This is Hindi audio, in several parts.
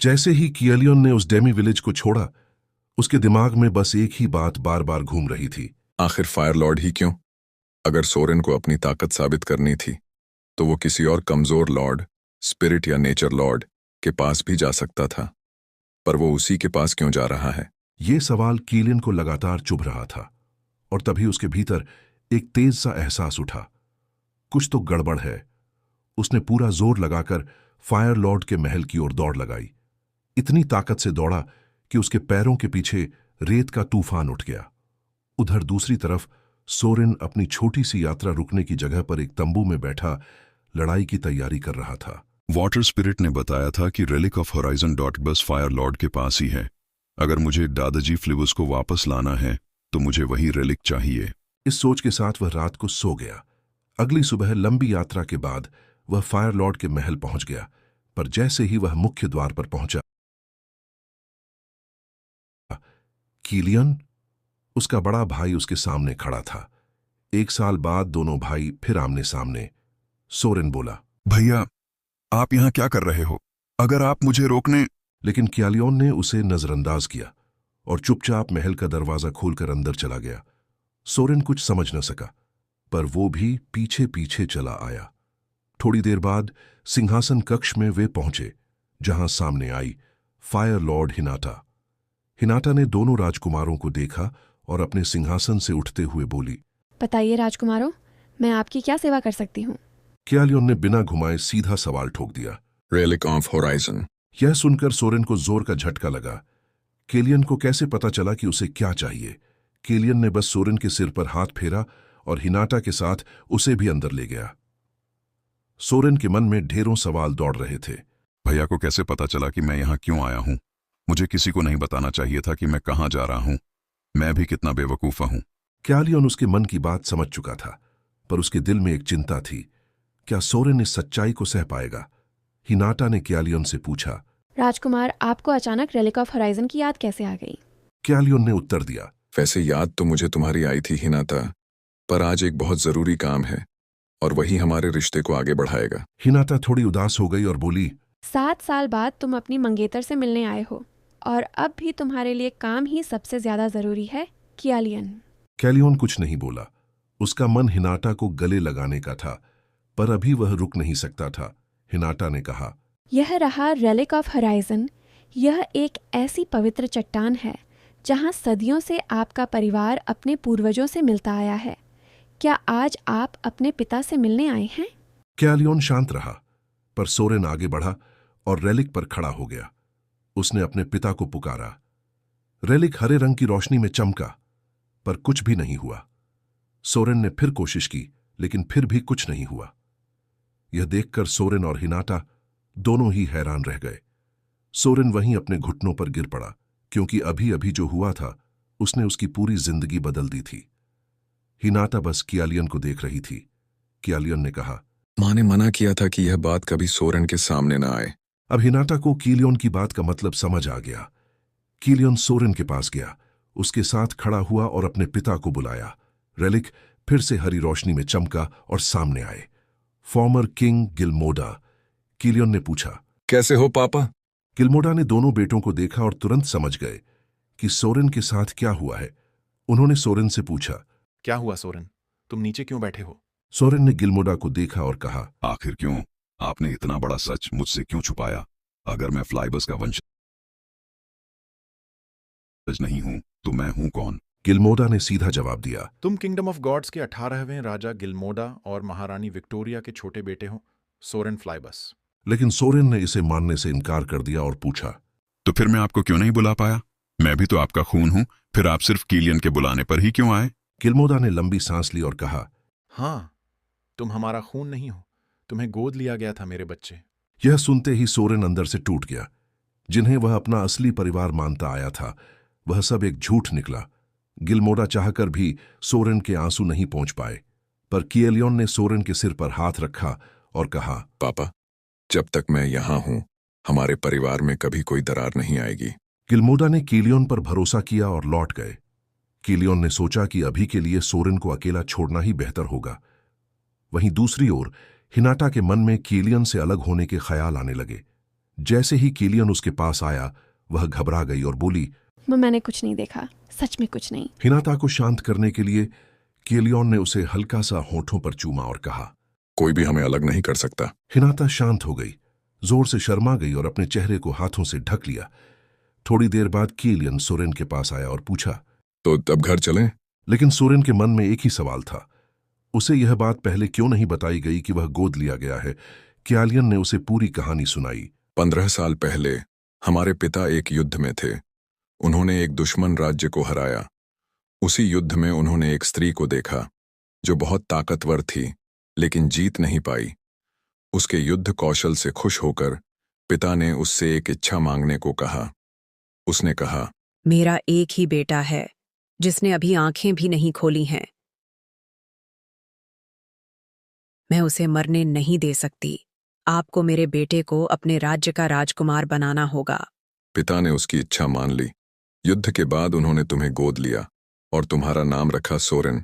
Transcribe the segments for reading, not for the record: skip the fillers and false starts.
जैसे ही कियलियन ने उस डेमी विलेज को छोड़ा, उसके दिमाग में बस एक ही बात बार बार घूम रही थी। आखिर फायर लॉर्ड ही क्यों? अगर सोरेन को अपनी ताकत साबित करनी थी तो वो किसी और कमजोर लॉर्ड, स्पिरिट या नेचर लॉर्ड के पास भी जा सकता था, पर वो उसी के पास क्यों जा रहा है? ये सवाल कियलियन को लगातार चुभ रहा था और तभी उसके भीतर एक तेज सा एहसास उठा। कुछ तो गड़बड़ है। उसने पूरा जोर लगाकर फायर लॉर्ड के महल की ओर दौड़ लगाई। इतनी ताकत से दौड़ा कि उसके पैरों के पीछे रेत का तूफान उठ गया। उधर दूसरी तरफ सोरेन अपनी छोटी सी यात्रा रुकने की जगह पर एक तंबू में बैठा लड़ाई की तैयारी कर रहा था। वाटर स्पिरिट ने बताया था कि रेलिक ऑफ होराइजन डॉट बस फायर लॉर्ड के पास ही है। अगर मुझे दादाजी फ्लिवस को वापस लाना है तो मुझे वही रेलिक चाहिए। इस सोच के साथ वह रात को सो गया। अगली सुबह लंबी यात्रा के बाद वह फायर लॉर्ड के महल पहुंच गया, पर जैसे ही वह मुख्य द्वार पर पहुंचा, किलियन, उसका बड़ा भाई, उसके सामने खड़ा था। 1 साल बाद दोनों भाई फिर आमने सामने। सोरेन बोला, भैया, आप यहाँ क्या कर रहे हो? अगर आप मुझे रोकने। लेकिन कियालियोन ने उसे नजरअंदाज किया और चुपचाप महल का दरवाजा खोलकर अंदर चला गया। सोरेन कुछ समझ न सका, पर वो भी पीछे पीछे चला आया। थोड़ी देर बाद सिंहासन कक्ष में वे पहुंचे, जहां सामने आई फायर लॉर्ड हिनाटा। हिनाटा ने दोनों राजकुमारों को देखा और अपने सिंहासन से उठते हुए बोली, बताइए राजकुमारों, मैं आपकी क्या सेवा कर सकती हूँ? कियालियोन ने बिना घुमाए सीधा सवाल ठोक दिया। Relic of horizon. यह सुनकर सोरेन को जोर का झटका लगा। केलियन को कैसे पता चला कि उसे क्या चाहिए? केलियन ने बस सोरेन के सिर पर हाथ फेरा और हिनाटा के साथ उसे भी अंदर ले गया। सोरेन के मन में ढेरों सवाल दौड़ रहे थे। भैया को कैसे पता चला कि मैं यहाँ क्यों आया हूँ? मुझे किसी को नहीं बताना चाहिए था कि मैं कहाँ जा रहा हूँ। मैं भी कितना बेवकूफ़ हूँ। कियालियन उसके मन की बात समझ चुका था, पर उसके दिल में एक चिंता थी। क्या सोरेन इस सच्चाई को सह पाएगा? हिनाटा ने कियालियन से पूछा, राजकुमार, आपको अचानक रेलिक ऑफ होराइजन की याद कैसे आ गई? कियालियन ने उत्तर दिया, वैसे याद तो मुझे तुम्हारी आई थी हिनाता, पर आज एक बहुत जरूरी काम है और वही हमारे रिश्ते को आगे बढ़ाएगा। हिनाटा थोड़ी उदास हो गई और बोली, 7 साल बाद तुम अपनी मंगेतर से मिलने आए हो और अब भी तुम्हारे लिए काम ही सबसे ज्यादा जरूरी है, कियालियन। कियालियन कुछ नहीं बोला। उसका मन हिनाटा को गले लगाने का था, पर अभी वह रुक नहीं सकता था। हिनाटा ने कहा, यह रहा रेलिक ऑफ होराइजन। यह एक ऐसी पवित्र चट्टान है जहां सदियों से आपका परिवार अपने पूर्वजों से मिलता आया है। क्या आज आप अपने पिता से मिलने आए हैं? कियालियन शांत रहा, पर सोरेन आगे बढ़ा और रेलिक पर खड़ा हो गया। उसने अपने पिता को पुकारा। रेलिक हरे रंग की रोशनी में चमका, पर कुछ भी नहीं हुआ। सोरेन ने फिर कोशिश की, लेकिन फिर भी कुछ नहीं हुआ। यह देखकर सोरेन और हिनाटा दोनों ही हैरान रह गए। सोरेन वहीं अपने घुटनों पर गिर पड़ा, क्योंकि अभी अभी जो हुआ था उसने उसकी पूरी जिंदगी बदल दी थी। हिनाटा बस कियालियन को देख रही थी। कियालियन ने कहा, माँ ने मना किया था कि यह बात कभी सोरेन के सामने ना आए। अब हिनाटा को किलियन की बात का मतलब समझ आ गया। किलियन सोरेन के पास गया, उसके साथ खड़ा हुआ और अपने पिता को बुलाया। रेलिक फिर से हरी रोशनी में चमका और सामने आए। Farmer king गिलमोडा। किलियन ने पूछा, कैसे हो पापा? गिलमोडा ने दोनों बेटों को देखा और तुरंत समझ गए कि सोरेन के साथ क्या हुआ है। उन्होंने सोरेन से पूछा, क्या हुआ सोरेन? तुम नीचे क्यों बैठे हो? सोरेन ने गिलमोडा को देखा और कहा, आखिर क्यों? आपने इतना बड़ा सच मुझसे क्यों छुपाया? अगर मैं फ्लाइबस का वंशज नहीं हूं तो मैं हूं कौन? गिलमोडा ने सीधा जवाब दिया, तुम किंगडम ऑफ गॉड्स के 18वें राजा गिलमोडा और महारानी विक्टोरिया के छोटे बेटे हो, सोरेन फ्लाइबस। लेकिन सोरेन ने इसे मानने से इनकार कर दिया और पूछा, तो फिर मैं आपको क्यों नहीं बुला पाया? मैं भी तो आपका खून हूं, फिर आप सिर्फ किलियन के बुलाने पर ही क्यों आए? गिलमोडा ने लंबी सांस ली और कहा, हाँ, तुम हमारा खून नहीं हो, तुम्हें गोद लिया गया था मेरे बच्चे। यह सुनते ही सोरेन अंदर से टूट गया। जिन्हें वह अपना असली परिवार मानता आया था, वह सब एक झूठ निकला। गिलमोडा चाहकर भी सोरेन के आंसू नहीं पहुंच पाए, पर कियलियन ने सोरेन के सिर पर हाथ रखा और कहा, पापा, जब तक मैं यहाँ हूँ हमारे परिवार में कभी कोई दरार नहीं आएगी। गिलमोडा ने किलियन पर भरोसा किया और लौट गए। किलियन ने सोचा कि अभी के लिए सोरेन को अकेला छोड़ना ही बेहतर होगा। वहीं दूसरी ओर हिनाटा के मन में किलियन से अलग होने के ख्याल आने लगे। जैसे ही केलियन उसके पास आया वह घबरा गई और बोली, मैंने कुछ नहीं देखा, सच में कुछ नहीं। हिनाता को शांत करने के लिए केलियन ने उसे हल्का सा होठों पर चूमा और कहा, कोई भी हमें अलग नहीं कर सकता। हिनाता शांत हो गई, जोर से शर्मा गई और अपने चेहरे को हाथों से ढक लिया। थोड़ी देर बाद केलियन सोरेन के पास आया और पूछा, तो तब घर चलें? लेकिन सोरेन के मन में एक ही सवाल था। उसे यह बात पहले क्यों नहीं बताई गई कि वह गोद लिया गया है। केलियन ने उसे पूरी कहानी सुनाई। 15 साल पहले हमारे पिता एक युद्ध में थे। उन्होंने एक दुश्मन राज्य को हराया। उसी युद्ध में उन्होंने एक स्त्री को देखा जो बहुत ताकतवर थी लेकिन जीत नहीं पाई। उसके युद्ध कौशल से खुश होकर पिता ने उससे एक इच्छा मांगने को कहा। उसने कहा, मेरा एक ही बेटा है जिसने अभी आंखें भी नहीं खोली हैं। मैं उसे मरने नहीं दे सकती। आपको मेरे बेटे को अपने राज्य का राजकुमार बनाना होगा। पिता ने उसकी इच्छा मान ली। युद्ध के बाद उन्होंने तुम्हें गोद लिया और तुम्हारा नाम रखा सोरेन,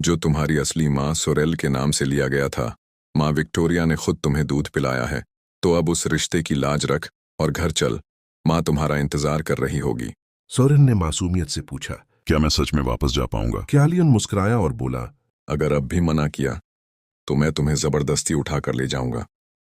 जो तुम्हारी असली माँ सोरेल के नाम से लिया गया था। माँ विक्टोरिया ने खुद तुम्हें दूध पिलाया है, तो अब उस रिश्ते की लाज रख और घर चल। माँ तुम्हारा इंतजार कर रही होगी। सोरेन ने मासूमियत से पूछा, क्या मैं सच में वापस जा पाऊंगा? केलियन मुस्कुराया और बोला, अगर अब भी मना किया तो मैं तुम्हें जबरदस्ती उठा कर ले जाऊंगा।